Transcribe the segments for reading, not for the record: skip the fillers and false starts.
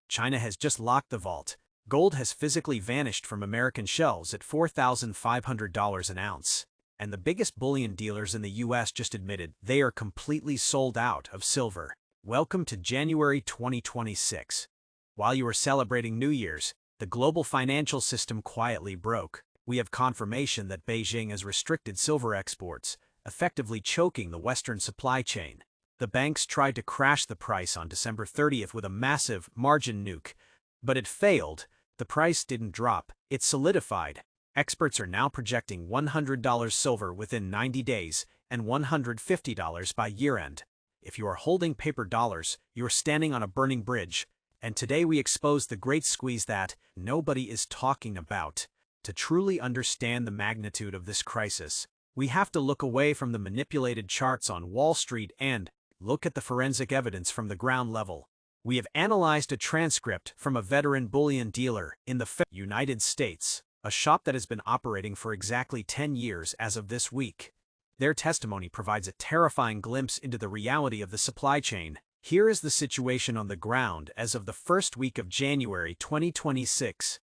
China has just locked the vault. Gold has physically vanished from American shelves at $4,500 an ounce. And the biggest bullion dealers in the US just admitted they are completely sold out of silver. Welcome to January 2026. While you are celebrating New Year's, the global financial system quietly broke. We have confirmation that Beijing has restricted silver exports, effectively choking the Western supply chain. The banks tried to crash the price on December 30th with a massive margin nuke, but it failed. The price didn't drop, it solidified. Experts are now projecting $100 silver within 90 days and $150 by year-end. If you are holding paper dollars, you are standing on a burning bridge. And today we expose the great squeeze that nobody is talking about. To truly understand the magnitude of this crisis, we have to look away from the manipulated charts on Wall Street and look at the forensic evidence from the ground level. We have analyzed a transcript from a veteran bullion dealer in the United States, a shop that has been operating for exactly 10 years as of this week. Their testimony provides a terrifying glimpse into the reality of the supply chain. Here is the situation on the ground as of the first week of January 2026.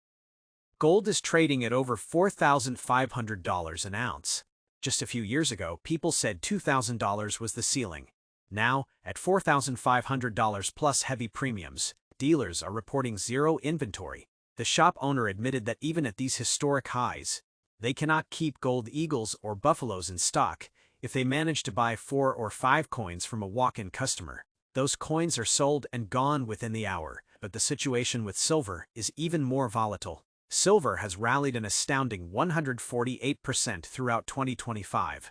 Gold is trading at over $4,500 an ounce. Just a few years ago, people said $2,000 was the ceiling. Now, at $4,500 plus heavy premiums, dealers are reporting zero inventory. The shop owner admitted that even at these historic highs, they cannot keep gold eagles or buffaloes in stock. If they manage to buy 4 or 5 coins from a walk-in customer, those coins are sold and gone within the hour. But the situation with silver is even more volatile. Silver has rallied an astounding 148% throughout 2025.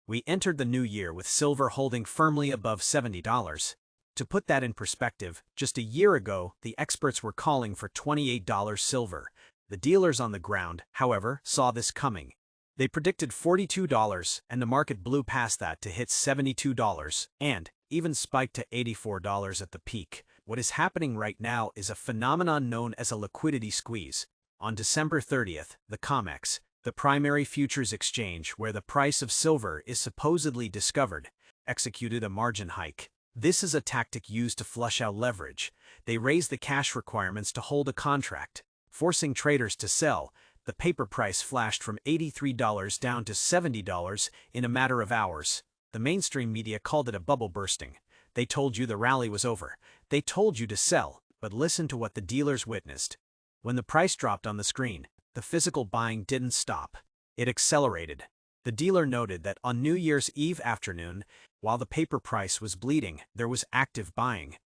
We entered the new year with silver holding firmly above $70. To put that in perspective, just a year ago, the experts were calling for $28 silver. The dealers on the ground, however, saw this coming. They predicted $42, and the market blew past that to hit $72, and even spiked to $84 at the peak. What is happening right now is a phenomenon known as a liquidity squeeze. On December 30th, the COMEX, the primary futures exchange where the price of silver is supposedly discovered, executed a margin hike. This is a tactic used to flush out leverage. They raise the cash requirements to hold a contract, forcing traders to sell. The paper price flashed from $83 down to $70 in a matter of hours. The mainstream media called it a bubble bursting. They told you the rally was over. They told you to sell, but listen to what the dealers witnessed. When the price dropped on the screen, the physical buying didn't stop. It accelerated. The dealer noted that on New Year's Eve afternoon, while the paper price was bleeding, there was active buying.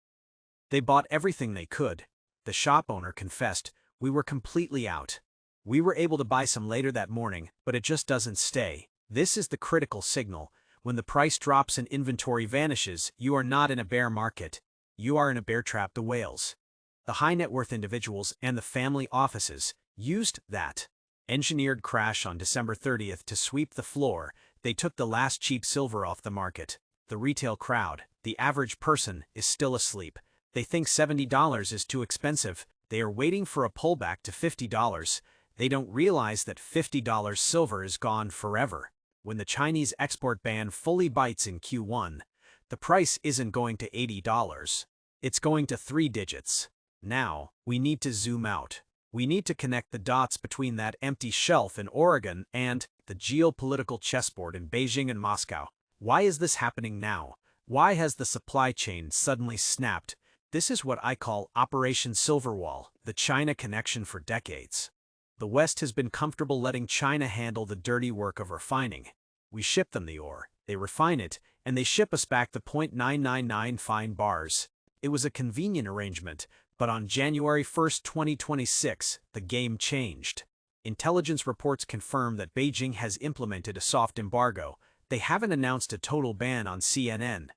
They bought everything they could. The shop owner confessed, "We were completely out. We were able to buy some later that morning, but it just doesn't stay." This is the critical signal. When the price drops and inventory vanishes, you are not in a bear market. You are in a bear trap. The whales, the high-net-worth individuals and the family offices, used that engineered crash on December 30th to sweep the floor. They took the last cheap silver off the market. The retail crowd, the average person, is still asleep. They think $70 is too expensive. They are waiting for a pullback to $50. They don't realize that $50 silver is gone forever. When the Chinese export ban fully bites in Q1, the price isn't going to $80. It's going to 3 digits. Now, we need to zoom out. We need to connect the dots between that empty shelf in Oregon and the geopolitical chessboard in Beijing and Moscow. Why is this happening now? Why has the supply chain suddenly snapped? This is what I call Operation Silverwall, the China connection for decades. The West has been comfortable letting China handle the dirty work of refining. We ship them the ore, they refine it, and they ship us back the .999 fine bars. It was a convenient arrangement. But on January 1st, 2026, the game changed. Intelligence reports confirm that Beijing has implemented a soft embargo. They haven't announced a total ban on CNN.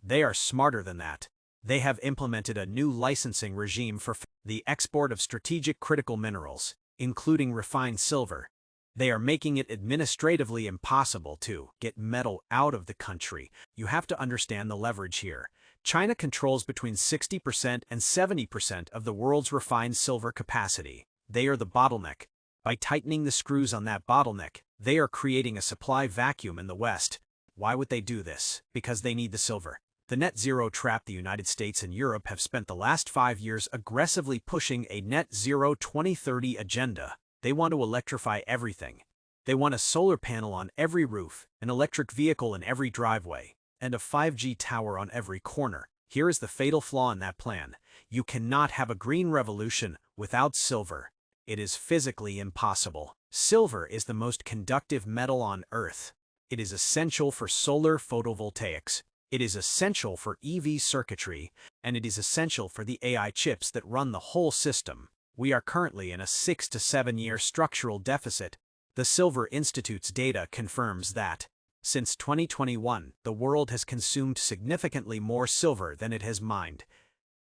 They are smarter than that. They have implemented a new licensing regime for the export of strategic critical minerals, including refined silver. They are making it administratively impossible to get metal out of the country. You have to understand the leverage here. China controls between 60% and 70% of the world's refined silver capacity. They are the bottleneck. By tightening the screws on that bottleneck, they are creating a supply vacuum in the West. Why would they do this? Because they need the silver. The net zero trap. The United States and Europe have spent the last 5 years aggressively pushing a net zero 2030 agenda. They want to electrify everything. They want a solar panel on every roof, an electric vehicle in every driveway, and a 5G tower on every corner. Here is the fatal flaw in that plan. You cannot have a green revolution without silver. It is physically impossible. Silver is the most conductive metal on Earth. It is essential for solar photovoltaics. It is essential for EV circuitry, and it is essential for the AI chips that run the whole system. We are currently in a 6 to 7 year structural deficit. The Silver Institute's data confirms that, since 2021, the world has consumed significantly more silver than it has mined.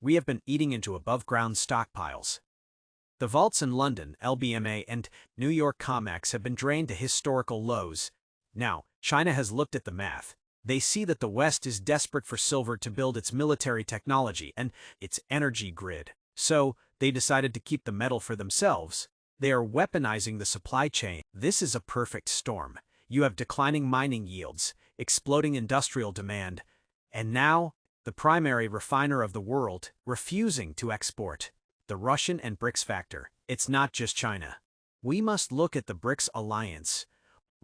We have been eating into above-ground stockpiles. The vaults in London, LBMA, and New York COMEX have been drained to historical lows. Now, China has looked at the math. They see that the West is desperate for silver to build its military technology and its energy grid. So, they decided to keep the metal for themselves. They are weaponizing the supply chain. This is a perfect storm. You have declining mining yields, exploding industrial demand, and now, the primary refiner of the world, refusing to export. The Russian and BRICS factor. It's not just China. We must look at the BRICS alliance.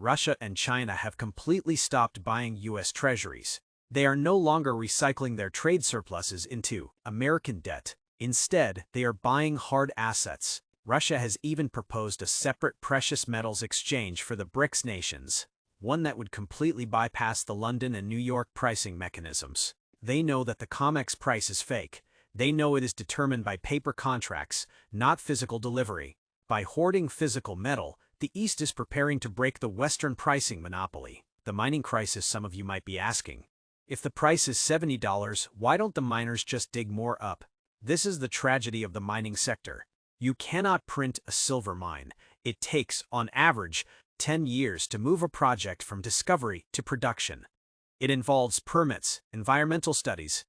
Russia and China have completely stopped buying U.S. treasuries. They are no longer recycling their trade surpluses into American debt. Instead, they are buying hard assets. Russia has even proposed a separate precious metals exchange for the BRICS nations, one that would completely bypass the London and New York pricing mechanisms. They know that the COMEX price is fake. They know it is determined by paper contracts, not physical delivery. By hoarding physical metal, the East is preparing to break the Western pricing monopoly. The mining crisis, some of you might be asking. If the price is $70, why don't the miners just dig more up? This is the tragedy of the mining sector. You cannot print a silver mine. It takes, on average, 10 years to move a project from discovery to production. It involves permits, environmental studies,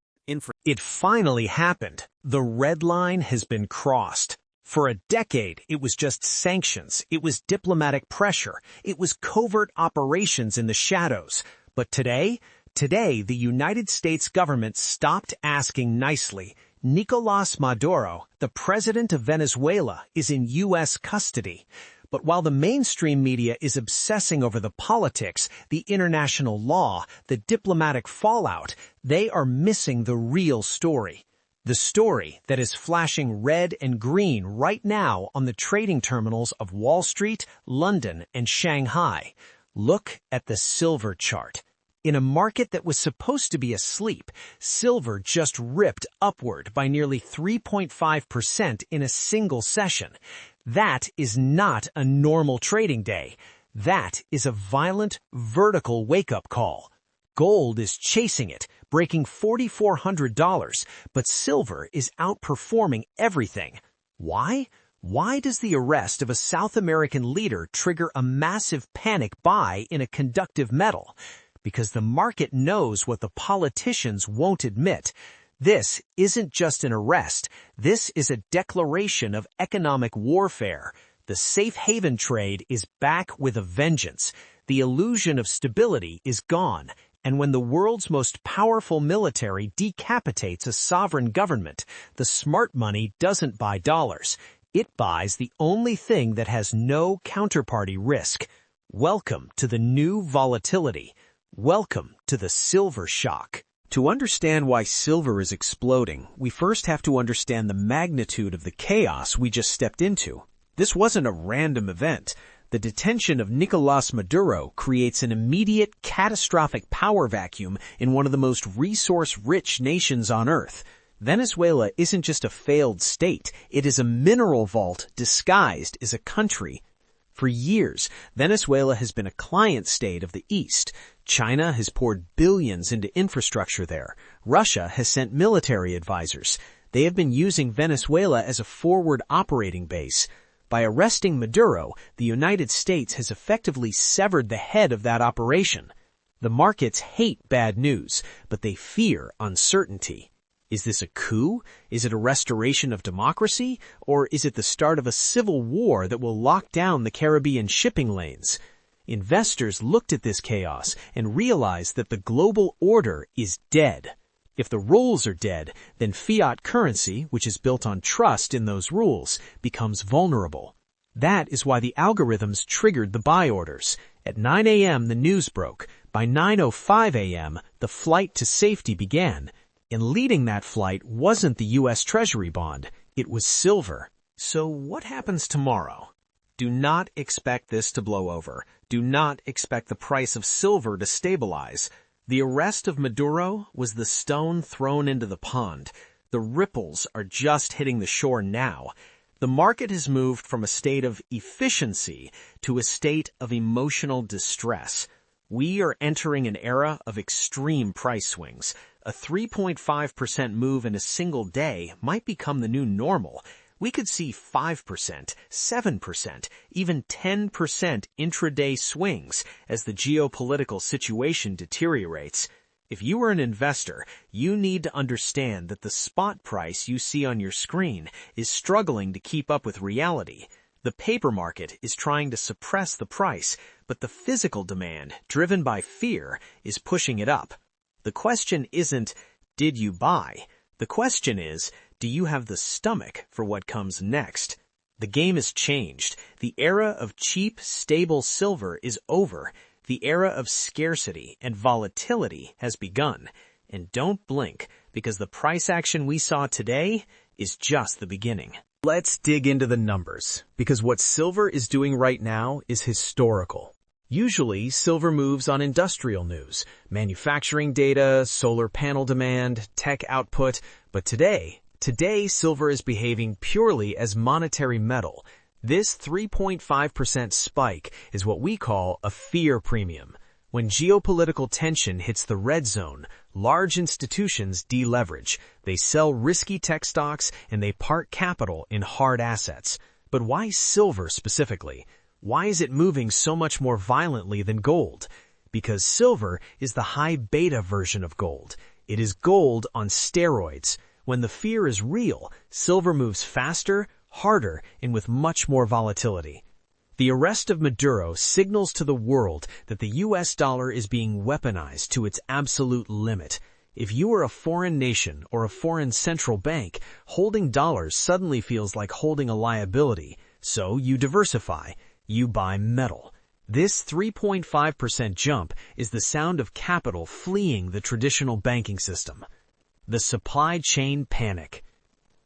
It finally happened. The red line has been crossed. For a decade, it was just sanctions. It was diplomatic pressure. It was covert operations in the shadows. But today, the United States government stopped asking nicely. Nicolás Maduro, the president of Venezuela, is in U.S. custody. But while the mainstream media is obsessing over the politics, the international law, the diplomatic fallout, they are missing the real story. The story that is flashing red and green right now on the trading terminals of Wall Street, London, and Shanghai. Look at the silver chart. In a market that was supposed to be asleep, silver just ripped upward by nearly 3.5% in a single session. That is not a normal trading day. That is a violent, vertical wake-up call. Gold is chasing it, breaking $4,400, but silver is outperforming everything. Why? Why does the arrest of a South American leader trigger a massive panic buy in a conductive metal? Because the market knows what the politicians won't admit. This isn't just an arrest. This is a declaration of economic warfare. The safe haven trade is back with a vengeance. The illusion of stability is gone. And when the world's most powerful military decapitates a sovereign government, the smart money doesn't buy dollars. It buys the only thing that has no counterparty risk. Welcome to the new volatility. Welcome to the silver shock. To understand why silver is exploding, we first have to understand the magnitude of the chaos we just stepped into. This wasn't a random event. The detention of Nicolás Maduro creates an immediate, catastrophic power vacuum in one of the most resource-rich nations on Earth. Venezuela isn't just a failed state. It is a mineral vault disguised as a country. For years, Venezuela has been a client state of the East. China has poured billions into infrastructure there. Russia has sent military advisors. They have been using Venezuela as a forward operating base. By arresting Maduro, the United States has effectively severed the head of that operation. The markets hate bad news, but they fear uncertainty. Is this a coup? Is it a restoration of democracy? Or is it the start of a civil war that will lock down the Caribbean shipping lanes? Investors looked at this chaos and realized that the global order is dead. If the rules are dead, then fiat currency, which is built on trust in those rules, becomes vulnerable. That is why the algorithms triggered the buy orders. At 9 a.m. the news broke. By 9:05 a.m. the flight to safety began. And leading that flight wasn't the U.S. Treasury bond, it was silver. So what happens tomorrow? Do not expect this to blow over. Do not expect the price of silver to stabilize. The arrest of Maduro was the stone thrown into the pond. The ripples are just hitting the shore now. The market has moved from a state of efficiency to a state of emotional distress. We are entering an era of extreme price swings. A 3.5% move in a single day might become the new normal. We could see 5%, 7%, even 10% intraday swings as the geopolitical situation deteriorates. If you are an investor, you need to understand that the spot price you see on your screen is struggling to keep up with reality. The paper market is trying to suppress the price, but the physical demand, driven by fear, is pushing it up. The question isn't, did you buy? The question is, do you have the stomach for what comes next? The game has changed. The era of cheap, stable silver is over. The era of scarcity and volatility has begun. And don't blink, because the price action we saw today is just the beginning. Let's dig into the numbers, because what silver is doing right now is historical. Usually, silver moves on industrial news, manufacturing data, solar panel demand, tech output, but today, silver is behaving purely as monetary metal. This 3.5% spike is what we call a fear premium. When geopolitical tension hits the red zone, large institutions deleverage. They sell risky tech stocks and they park capital in hard assets. But why silver specifically? Why is it moving so much more violently than gold? Because silver is the high beta version of gold. It is gold on steroids. When the fear is real, silver moves faster, harder, and with much more volatility. The arrest of Maduro signals to the world that the U.S. dollar is being weaponized to its absolute limit. If you are a foreign nation or a foreign central bank, holding dollars suddenly feels like holding a liability. So you diversify. You buy metal. This 3.5% jump is the sound of capital fleeing the traditional banking system. The supply chain panic.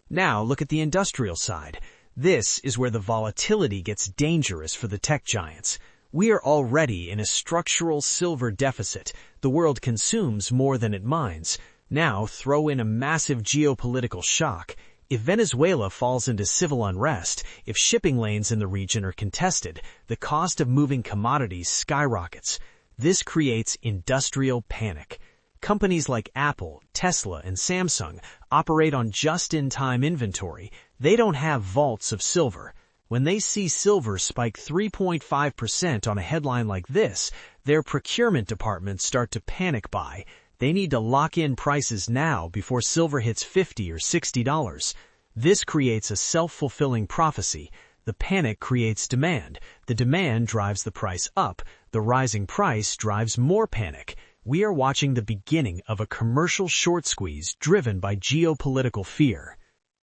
Now look at the industrial side. This is where the volatility gets dangerous for the tech giants. We are already in a structural silver deficit. The world consumes more than it mines. Now throw in a massive geopolitical shock. If Venezuela falls into civil unrest, if shipping lanes in the region are contested, the cost of moving commodities skyrockets. This creates industrial panic. Companies like Apple, Tesla, and Samsung operate on just-in-time inventory. They don't have vaults of silver. When they see silver spike 3.5% on a headline like this, their procurement departments start to panic buy. They need to lock in prices now before silver hits $50 or $60. This creates a self-fulfilling prophecy. The panic creates demand. The demand drives the price up. The rising price drives more panic. We are watching the beginning of a commercial short squeeze driven by geopolitical fear.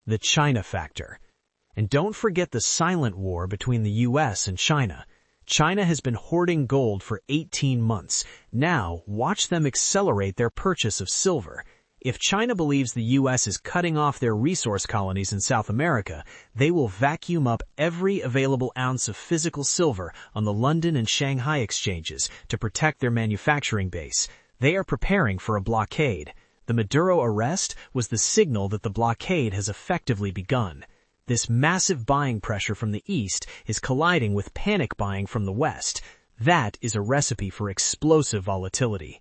The China factor. And don't forget the silent war between the U.S. and China. China has been hoarding gold for 18 months. Now, watch them accelerate their purchase of silver. If China believes the U.S. is cutting off their resource colonies in South America, they will vacuum up every available ounce of physical silver on the London and Shanghai exchanges to protect their manufacturing base. They are preparing for a blockade. The Maduro arrest was the signal that the blockade has effectively begun. This massive buying pressure from the East is colliding with panic buying from the West. That is a recipe for explosive volatility.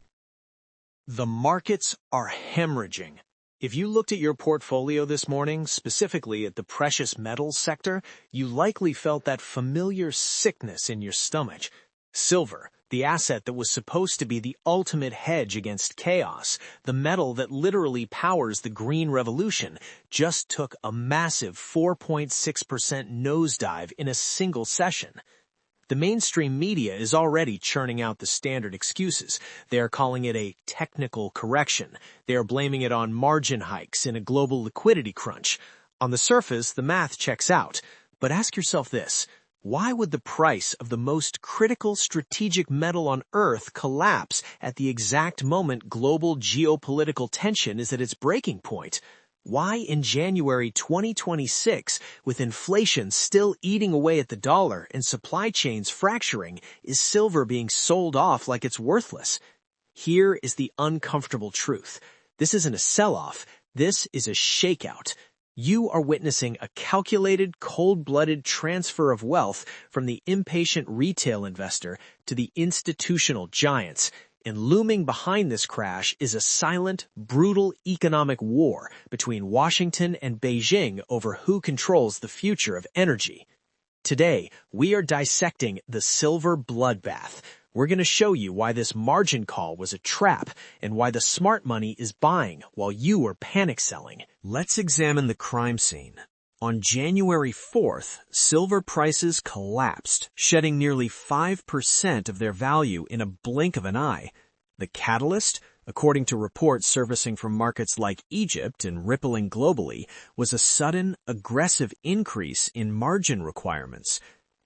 The markets are hemorrhaging. If you looked at your portfolio this morning, specifically at the precious metals sector, you likely felt that familiar sickness in your stomach. Silver, the asset that was supposed to be the ultimate hedge against chaos, the metal that literally powers the green revolution, just took a massive 4.6% nosedive in a single session. The mainstream media is already churning out the standard excuses. They are calling it a technical correction. They are blaming it on margin hikes in a global liquidity crunch. On the surface, the math checks out. But ask yourself this. Why would the price of the most critical strategic metal on Earth collapse at the exact moment global geopolitical tension is at its breaking point? Why in January 2026, with inflation still eating away at the dollar and supply chains fracturing, is silver being sold off like it's worthless? Here is the uncomfortable truth. This isn't a sell-off. This is a shakeout. You are witnessing a calculated, cold-blooded transfer of wealth from the impatient retail investor to the institutional giants. And looming behind this crash is a silent, brutal economic war between Washington and Beijing over who controls the future of energy. Today, we are dissecting the silver bloodbath. We're going to show you why this margin call was a trap and why the smart money is buying while you are panic selling. Let's examine the crime scene. On January 4th, silver prices collapsed, shedding nearly 5% of their value in a blink of an eye. The catalyst, according to reports surfacing from markets like Egypt and rippling globally, was a sudden, aggressive increase in margin requirements.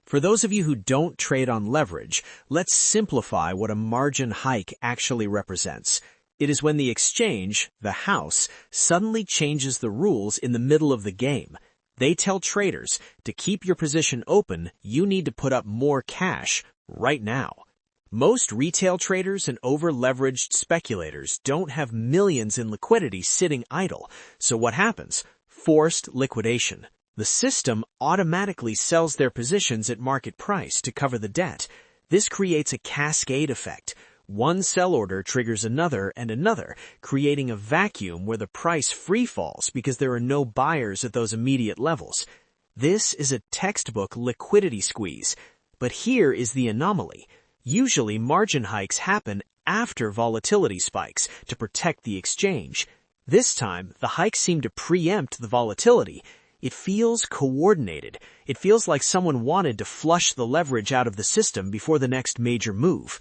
For those of you who don't trade on leverage, let's simplify what a margin hike actually represents. It is when the exchange, the house, suddenly changes the rules in the middle of the game. They tell traders, to keep your position open, you need to put up more cash right now. Most retail traders and over-leveraged speculators don't have millions in liquidity sitting idle. So what happens? Forced liquidation. The system automatically sells their positions at market price to cover the debt. This creates a cascade effect. One sell order triggers another and another, creating a vacuum where the price free falls because there are no buyers at those immediate levels. This is a textbook liquidity squeeze. But here is the anomaly. Usually margin hikes happen after volatility spikes to protect the exchange. This time, the hikes seem to preempt the volatility. It feels coordinated. It feels like someone wanted to flush the leverage out of the system before the next major move.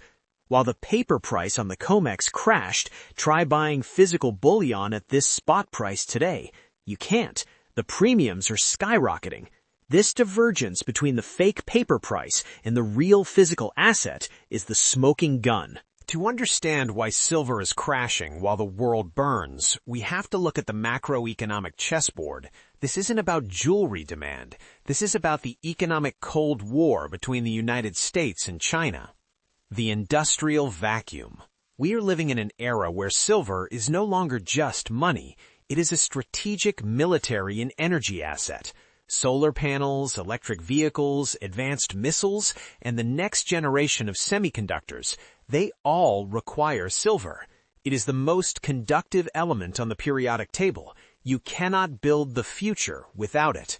While the paper price on the COMEX crashed, try buying physical bullion at this spot price today. You can't. The premiums are skyrocketing. This divergence between the fake paper price and the real physical asset is the smoking gun. To understand why silver is crashing while the world burns, we have to look at the macroeconomic chessboard. This isn't about jewelry demand. This is about the economic Cold War between the United States and China. The industrial vacuum. We are living in an era where silver is no longer just money. It is a strategic military and energy asset. Solar panels, electric vehicles, advanced missiles, and the next generation of semiconductors, they all require silver. It is the most conductive element on the periodic table. You cannot build the future without it.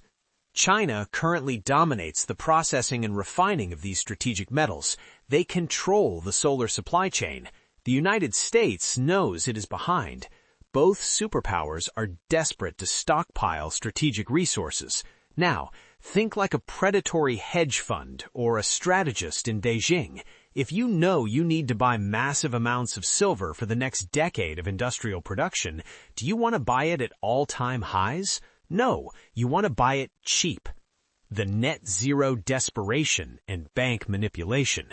China currently dominates the processing and refining of these strategic metals. They control the solar supply chain. The United States knows it is behind. Both superpowers are desperate to stockpile strategic resources. Now, think like a predatory hedge fund or a strategist in Beijing. If you know you need to buy massive amounts of silver for the next decade of industrial production, do you want to buy it at all-time highs? No, you want to buy it cheap. The net zero desperation and bank manipulation.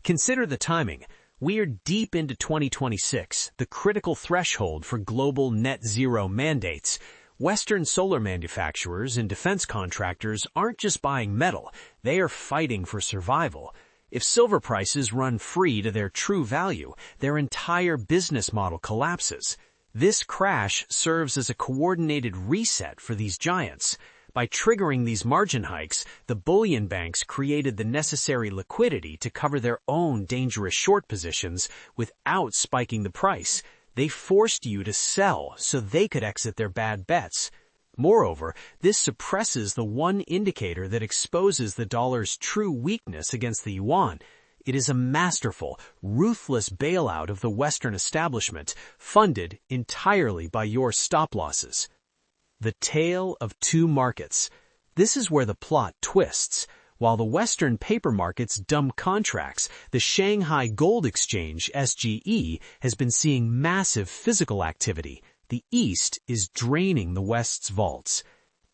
Consider the timing. We are deep into 2026, the critical threshold for global net zero mandates. Western solar manufacturers and defense contractors aren't just buying metal, they are fighting for survival. If silver prices run free to their true value, their entire business model collapses. This crash serves as a coordinated reset for these giants. By triggering these margin hikes, the bullion banks created the necessary liquidity to cover their own dangerous short positions without spiking the price. They forced you to sell so they could exit their bad bets. Moreover, this suppresses the one indicator that exposes the dollar's true weakness against the yuan. It is a masterful, ruthless bailout of the Western establishment, funded entirely by your stop losses. The tale of two markets. This is where the plot twists. While the Western paper markets dump contracts, the Shanghai Gold Exchange, SGE, has been seeing massive physical activity. The East is draining the West's vaults.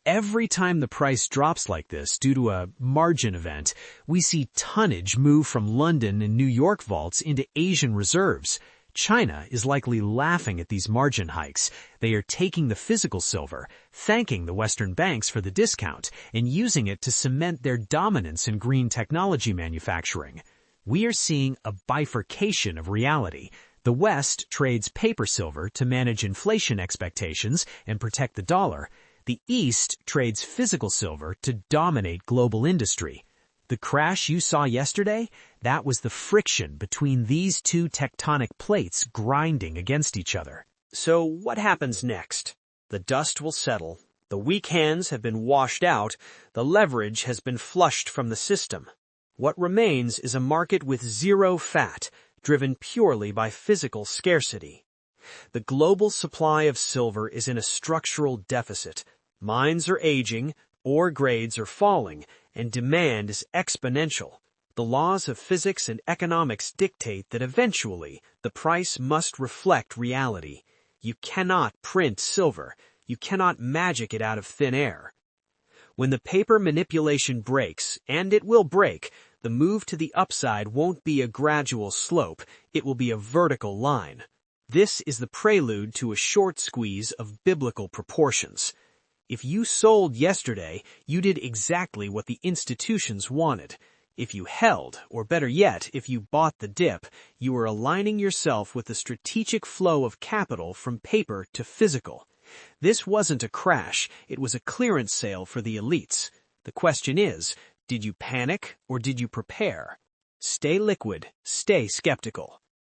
Every time the price drops like this due to a margin event, we see tonnage move from London and New York vaults into Asian reserves. China is likely laughing at these margin hikes. They are taking the physical silver, thanking the Western banks for the discount, and using it to cement their dominance in green technology manufacturing. We are seeing a bifurcation of reality. The West trades paper silver to manage inflation expectations and protect the dollar. The East trades physical silver to dominate global industry. The crash you saw yesterday, that was the friction between these two tectonic plates grinding against each other. So what happens next? The dust will settle. The weak hands have been washed out. The leverage has been flushed from the system. What remains is a market with zero fat, driven purely by physical scarcity. The global supply of silver is in a structural deficit. Mines are aging, ore grades are falling, and demand is exponential. The laws of physics and economics dictate that eventually the price must reflect reality. You cannot print silver. You cannot magic it out of thin air. When the paper manipulation breaks, and it will break, the move to the upside won't be a gradual slope, it will be a vertical line. This is the prelude to a short squeeze of biblical proportions. If you sold yesterday, you did exactly what the institutions wanted. If you held, or better yet, if you bought the dip, you were aligning yourself with the strategic flow of capital from paper to physical. This wasn't a crash, it was a clearance sale for the elites. The question is, did you panic or did you prepare? Stay liquid, stay skeptical.